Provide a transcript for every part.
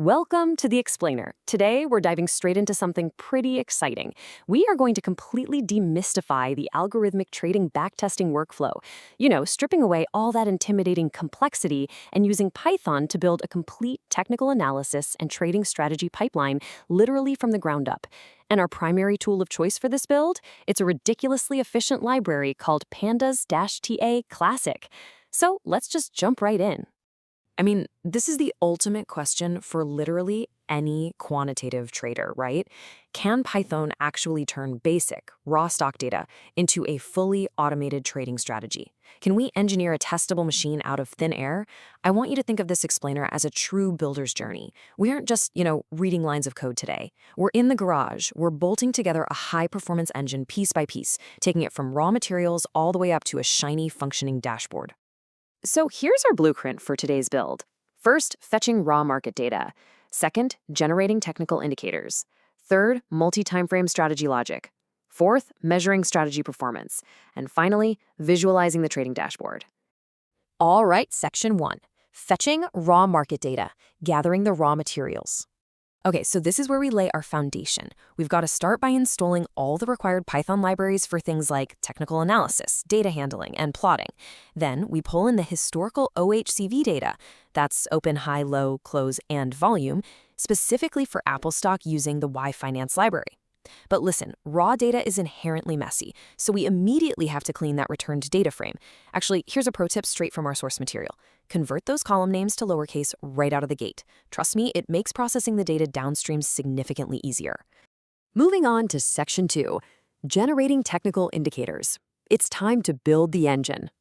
Welcome to The Explainer. Today, we're diving straight into something pretty exciting. We are going to completely demystify the algorithmic trading backtesting workflow. Stripping away all that intimidating complexity and using Python to build a complete technical analysis and trading strategy pipeline literally from the ground up. And our primary tool of choice for this build? It's a ridiculously efficient library called pandas-ta-classic. So let's just jump right in. This is the ultimate question for literally any quantitative trader, right? Can Python actually turn basic, raw stock data into a fully automated trading strategy? Can we engineer a testable machine out of thin air? I want you to think of this explainer as a true builder's journey. We aren't just, reading lines of code today. We're in the garage. We're bolting together a high-performance engine piece by piece, taking it from raw materials all the way up to a shiny, functioning dashboard. So here's our blueprint for today's build. First, fetching raw market data. Second, generating technical indicators. Third, multi-timeframe strategy logic. Fourth, measuring strategy performance. And finally, visualizing the trading dashboard. All right, section 1. Fetching raw market data, gathering the raw materials. Okay, so this is where we lay our foundation. We've got to start by installing all the required Python libraries for things like technical analysis, data handling, and plotting. Then we pull in the historical OHCV data, that's open, high, low, close, and volume, specifically for Apple stock using the Yahoo Finance library. But listen, raw data is inherently messy, so we immediately have to clean that returned data frame. Actually, here's a pro tip straight from our source material. Convert those column names to lowercase right out of the gate. Trust me, it makes processing the data downstream significantly easier. Moving on to section 2, generating technical indicators. It's time to build the engine.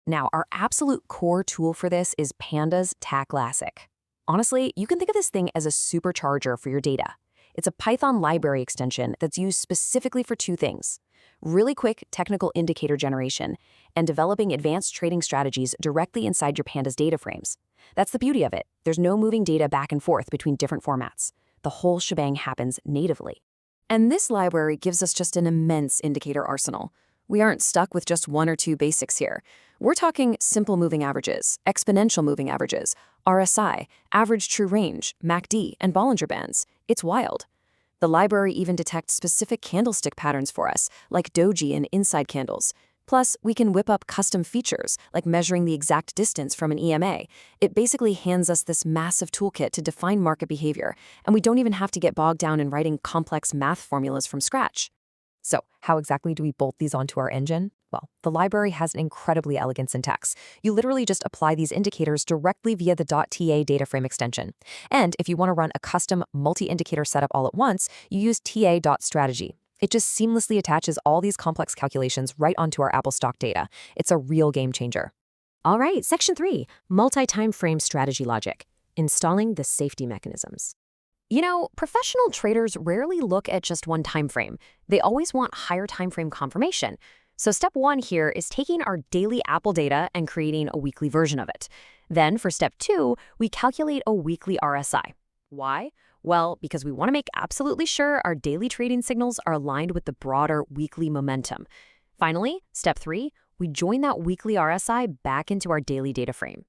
Now, our absolute core tool for this is pandas-ta-classic. Honestly, you can think of this thing as a supercharger for your data. It's a Python library extension that's used specifically for two things: really quick technical indicator generation and developing advanced trading strategies directly inside your Pandas data frames. That's the beauty of it. There's no moving data back and forth between different formats. The whole shebang happens natively. And this library gives us just an immense indicator arsenal. We aren't stuck with just one or two basics here. We're talking simple moving averages, exponential moving averages, RSI, average true range, MACD, and Bollinger Bands. It's wild. The library even detects specific candlestick patterns for us, like doji and inside candles. Plus, we can whip up custom features, like measuring the exact distance from an EMA. It basically hands us this massive toolkit to define market behavior, and we don't even have to get bogged down in writing complex math formulas from scratch. So, how exactly do we bolt these onto our engine? Well, the library has an incredibly elegant syntax. You literally just apply these indicators directly via the .ta data frame extension. And if you want to run a custom multi-indicator setup all at once, you use ta.strategy. It just seamlessly attaches all these complex calculations right onto our Apple stock data. It's a real game changer. All right, section 3, multi-time frame strategy logic, installing the safety mechanisms. Professional traders rarely look at just one time frame. They always want higher time frame confirmation. So step 1 here is taking our daily Apple data and creating a weekly version of it. Then for step 2, we calculate a weekly RSI. Why? Well, because we want to make absolutely sure our daily trading signals are aligned with the broader weekly momentum. Finally, step 3, we join that weekly RSI back into our daily data frame.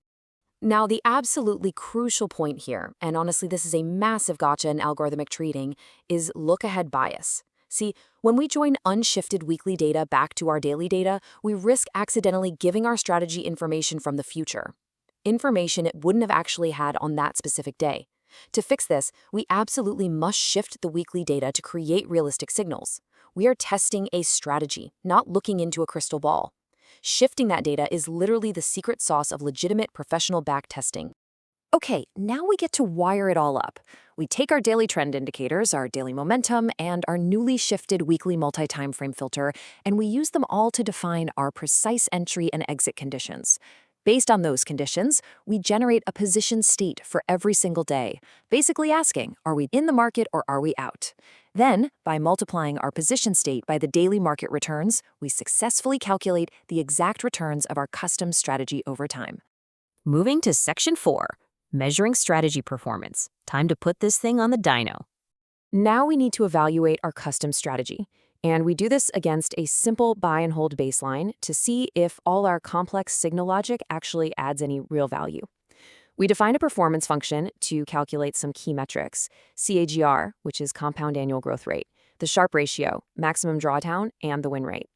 Now, the absolutely crucial point here, and honestly this is a massive gotcha in algorithmic trading, is look-ahead bias. See, when we join unshifted weekly data back to our daily data, we risk accidentally giving our strategy information from the future. Information it wouldn't have actually had on that specific day. To fix this, we absolutely must shift the weekly data to create realistic signals. We are testing a strategy, not looking into a crystal ball. Shifting that data is literally the secret sauce of legitimate professional backtesting. Okay, now we get to wire it all up. We take our daily trend indicators, our daily momentum, and our newly shifted weekly multi-time frame filter, and we use them all to define our precise entry and exit conditions. Based on those conditions, we generate a position state for every single day, basically asking, are we in the market or are we out? Then, by multiplying our position state by the daily market returns, we successfully calculate the exact returns of our custom strategy over time. Moving to section 4, measuring strategy performance. Time to put this thing on the dyno. Now we need to evaluate our custom strategy. And we do this against a simple buy and hold baseline to see if all our complex signal logic actually adds any real value. We define a performance function to calculate some key metrics: CAGR, which is compound annual growth rate, the Sharpe ratio, maximum drawdown, and the win rate.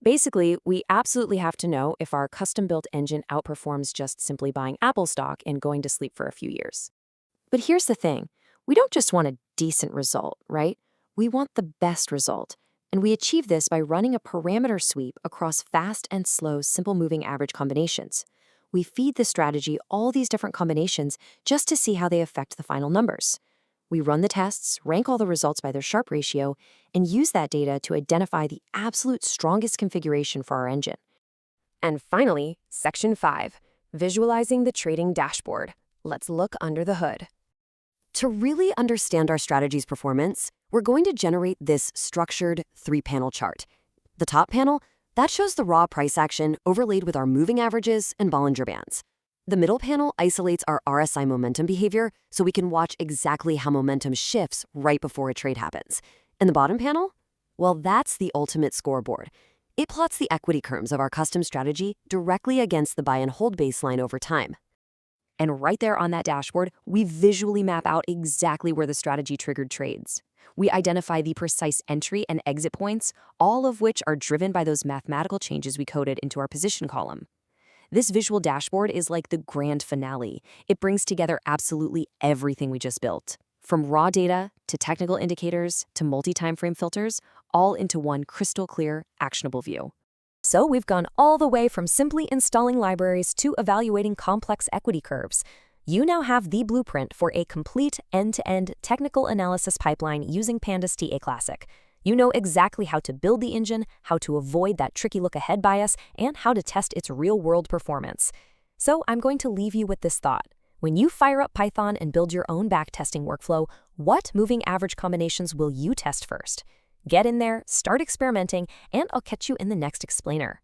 Basically, we absolutely have to know if our custom-built engine outperforms just simply buying Apple stock and going to sleep for a few years. But here's the thing. We don't just want a decent result, right? We want the best result. And we achieve this by running a parameter sweep across fast and slow simple moving average combinations. We feed the strategy all these different combinations just to see how they affect the final numbers. We run the tests, rank all the results by their Sharpe ratio, and use that data to identify the absolute strongest configuration for our engine. And finally, Section 5, Visualizing the Trading Dashboard. Let's look under the hood. To really understand our strategy's performance, we're going to generate this structured 3-panel chart. The top panel, that shows the raw price action overlaid with our moving averages and Bollinger Bands. The middle panel isolates our RSI momentum behavior so we can watch exactly how momentum shifts right before a trade happens. And the bottom panel? Well, that's the ultimate scoreboard. It plots the equity curves of our custom strategy directly against the buy and hold baseline over time. And right there on that dashboard, we visually map out exactly where the strategy triggered trades. We identify the precise entry and exit points, all of which are driven by those mathematical changes we coded into our position column. This visual dashboard is like the grand finale. It brings together absolutely everything we just built, from raw data to technical indicators to multi-time frame filters, all into one crystal clear, actionable view. So we've gone all the way from simply installing libraries to evaluating complex equity curves. You now have the blueprint for a complete end-to-end technical analysis pipeline using pandas-ta-classic. You know exactly how to build the engine, how to avoid that tricky look-ahead bias, and how to test its real-world performance. So I'm going to leave you with this thought. When you fire up Python and build your own backtesting workflow, what moving average combinations will you test first? Get in there, start experimenting, and I'll catch you in the next explainer.